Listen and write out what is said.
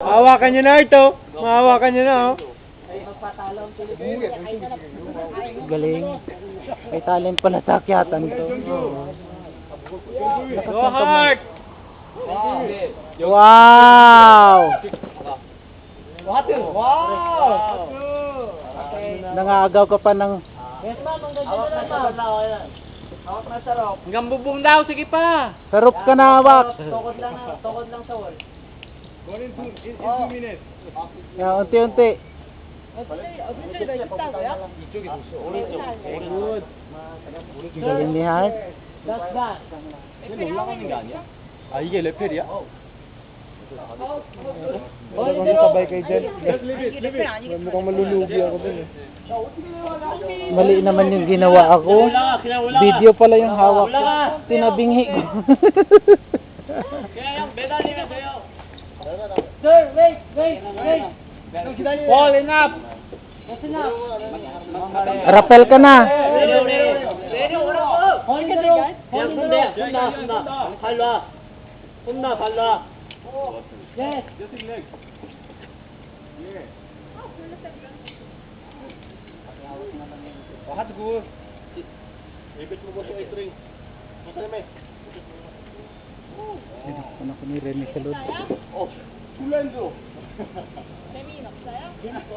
Mahawakan nyo na ito. Mahawakan nyo na, oh. Galing. May talent pala sa akyatan to. Go hard! Wow! Wow! Nangaagaw ka pa ng... Yes, ma'am. Ang ganda na, ma'am. Hawak na sarap. Hanggang bubong daw, sige pa! Sarap ka na hawak. Tokod lang sa wall. In 2 minutes. Unti-unti. Galing ni Hart. That's that. 아 이게 레펠이야? Kung sabay kayo dyan. Mukhang malulugi ako dun eh. Mali naman yung ginawa ako. Video pala yung hawak ko. Tinabinghi ko. Kaya yung medalya sa'yo. Sir, wait. Fall enough! That's enough. Rappel ka na. Ready, wala ko. Hold it there. Hold it there. 손나. Yes. 하트 굿. Ipit mo sa string. Anak ko ni Remy sa loob. 툴랜드. 재미는 없어요? 재밌어.